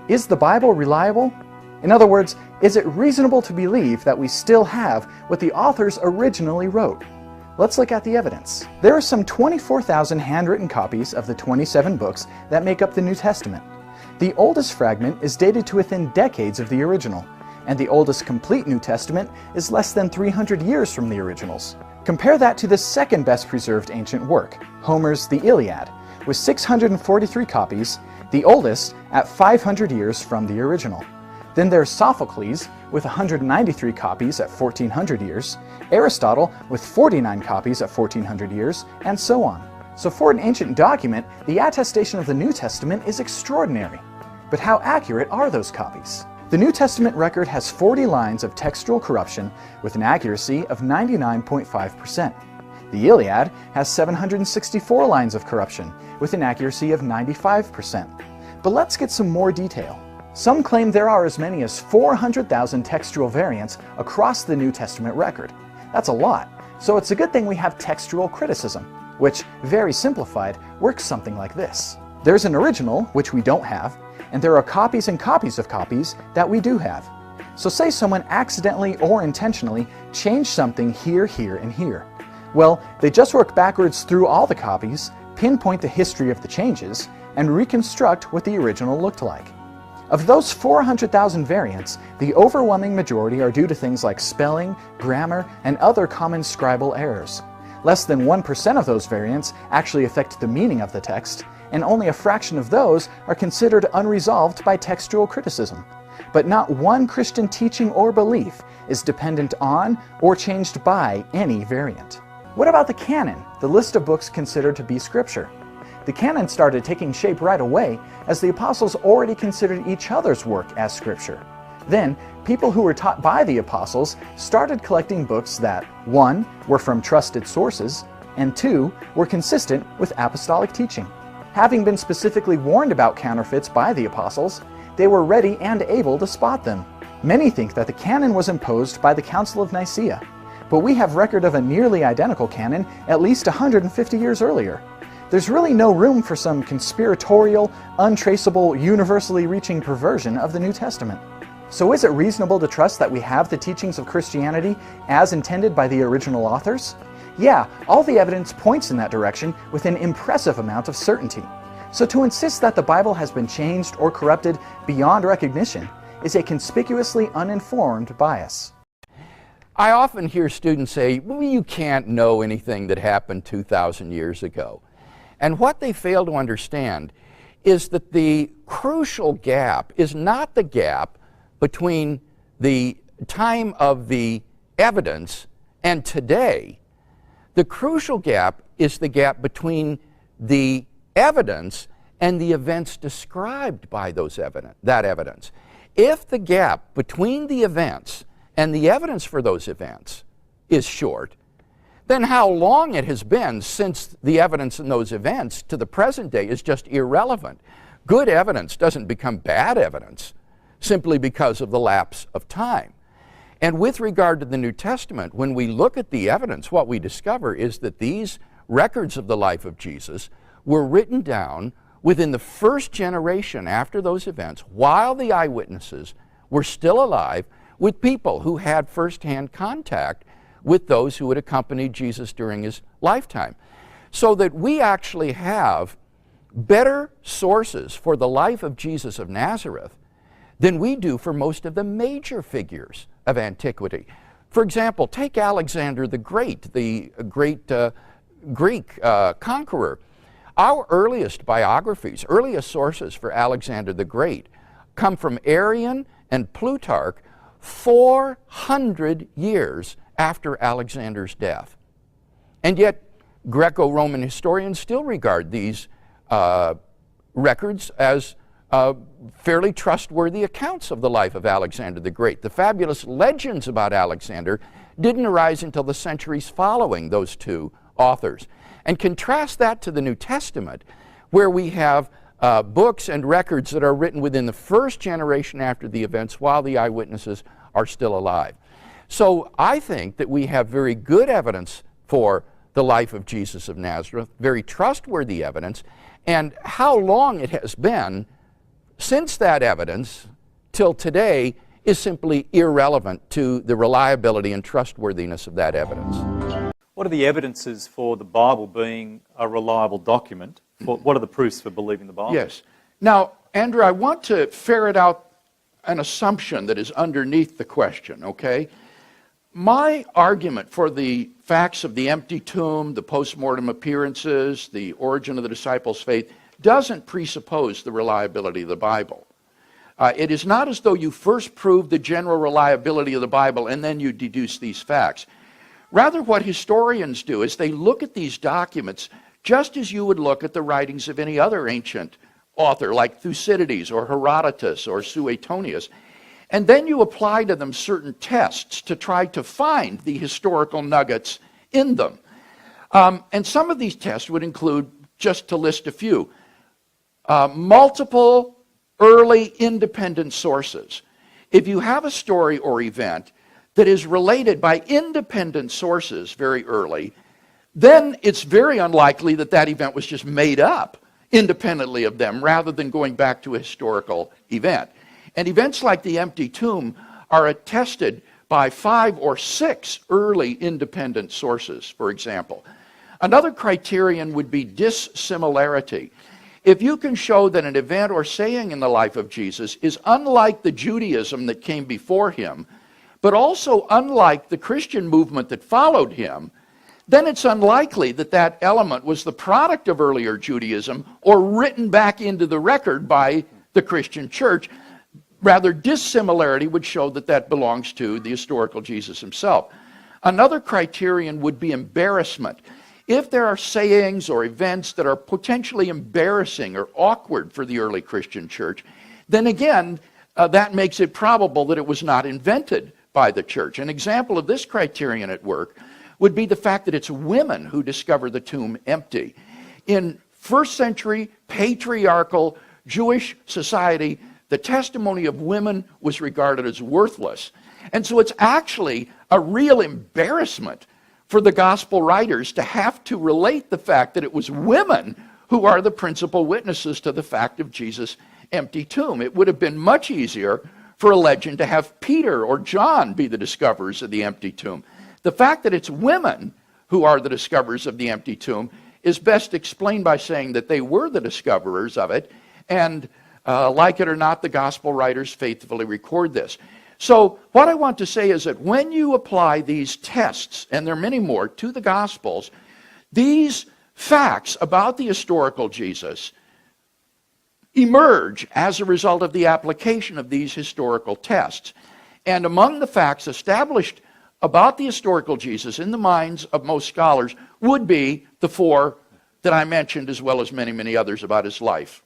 Is the Bible reliable? In other words, is it reasonable to believe that we still have what the authors originally wrote? Let's look at the evidence. There are some 24,000 handwritten copies of the 27 books that make up the New Testament. The oldest fragment is dated to within decades of the original, and the oldest complete New Testament is less than 300 years from the originals. Compare that to the second best preserved ancient work, Homer's The Iliad, with 643 copies, the oldest at 500 years from the original. Then there's Sophocles with 193 copies at 1400 years, Aristotle with 49 copies at 1400 years, and so on. So for an ancient document, the attestation of the New Testament is extraordinary. But how accurate are those copies? The New Testament record has 40 lines of textual corruption with an accuracy of 99.5%. The Iliad has 764 lines of corruption with an accuracy of 95%. But let's get some more detail. Some claim there are as many as 400,000 textual variants across the New Testament record. That's a lot, so it's a good thing we have textual criticism, which, very simplified, works something like this. There's an original, which we don't have, and there are copies and copies of copies that we do have. So say someone accidentally or intentionally changed something here, here, and here. Well, they just work backwards through all the copies, pinpoint the history of the changes, and reconstruct what the original looked like. Of those 400,000 variants, the overwhelming majority are due to things like spelling, grammar, and other common scribal errors. Less than 1% of those variants actually affect the meaning of the text, and only a fraction of those are considered unresolved by textual criticism. But not one Christian teaching or belief is dependent on or changed by any variant. What about the canon, the list of books considered to be Scripture? The canon started taking shape right away as the apostles already considered each other's work as Scripture. Then, people who were taught by the apostles started collecting books that, 1, were from trusted sources, and 2, were consistent with apostolic teaching. Having been specifically warned about counterfeits by the apostles, they were ready and able to spot them. Many think that the canon was imposed by the Council of Nicaea, but we have record of a nearly identical canon at least 150 years earlier. There's really no room for some conspiratorial, untraceable, universally reaching perversion of the New Testament. So is it reasonable to trust that we have the teachings of Christianity as intended by the original authors? Yeah, all the evidence points in that direction with an impressive amount of certainty. So to insist that the Bible has been changed or corrupted beyond recognition is a conspicuously uninformed bias. I often hear students say, well, you can't know anything that happened 2,000 years ago. And what they fail to understand is that the crucial gap is not the gap between the time of the evidence and today. The crucial gap is the gap between the evidence and the events described by that evidence. If the gap between the events and the evidence for those events is short, then how long it has been since the evidence in those events to the present day is just irrelevant. Good evidence doesn't become bad evidence simply because of the lapse of time. And with regard to the New Testament, when we look at the evidence, what we discover is that these records of the life of Jesus were written down within the first generation after those events, while the eyewitnesses were still alive, with people who had firsthand contact with those who had accompanied Jesus during his lifetime. So that we actually have better sources for the life of Jesus of Nazareth than we do for most of the major figures of antiquity. For example, take Alexander the Great, the great Greek conqueror. Our earliest biographies, earliest sources for Alexander the Great, come from Arrian and Plutarch 400 years after Alexander's death. And yet, Greco-Roman historians still regard these records as fairly trustworthy accounts of the life of Alexander the Great. The fabulous legends about Alexander didn't arise until the centuries following those two authors. And contrast that to the New Testament, where we have books and records that are written within the first generation after the events while the eyewitnesses are still alive. So I think that we have very good evidence for the life of Jesus of Nazareth, very trustworthy evidence, and how long it has been since that evidence till today is simply irrelevant to the reliability and trustworthiness of that evidence. What are the evidences for the Bible being a reliable document? What are the proofs for believing the Bible? Yes. Now, Andrew, I want to ferret out an assumption that is underneath the question, okay? My argument for the facts of the empty tomb, the post-mortem appearances, the origin of the disciples' faith, doesn't presuppose the reliability of the Bible. It is not as though you first prove the general reliability of the Bible and then you deduce these facts. Rather, what historians do is they look at these documents just as you would look at the writings of any other ancient author, like Thucydides or Herodotus or Suetonius, and then you apply to them certain tests to try to find the historical nuggets in them. And some of these tests would include, just to list a few, multiple early independent sources. If you have a story or event that is related by independent sources very early, then it's very unlikely that that event was just made up independently of them rather than going back to a historical event. And events like the empty tomb are attested by 5 or 6 early independent sources, for example. Another criterion would be dissimilarity. If you can show that an event or saying in the life of Jesus is unlike the Judaism that came before him, but also unlike the Christian movement that followed him, then it's unlikely that that element was the product of earlier Judaism or written back into the record by the Christian church. Rather, dissimilarity would show that that belongs to the historical Jesus himself. Another criterion would be embarrassment. If there are sayings or events that are potentially embarrassing or awkward for the early Christian church, then again, that makes it probable that it was not invented by the church. An example of this criterion at work would be the fact that it's women who discover the tomb empty. In first century patriarchal Jewish society, the testimony of women was regarded as worthless. And so it's actually a real embarrassment for the gospel writers to have to relate the fact that it was women who are the principal witnesses to the fact of Jesus' empty tomb. It would have been much easier for a legend to have Peter or John be the discoverers of the empty tomb. The fact that it's women who are the discoverers of the empty tomb is best explained by saying that they were the discoverers of it, and like it or not, the gospel writers faithfully record this. So what I want to say is that when you apply these tests, and there are many more, to the Gospels, these facts about the historical Jesus emerge as a result of the application of these historical tests. And among the facts established about the historical Jesus in the minds of most scholars would be the 4 that I mentioned, as well as many, many others about his life.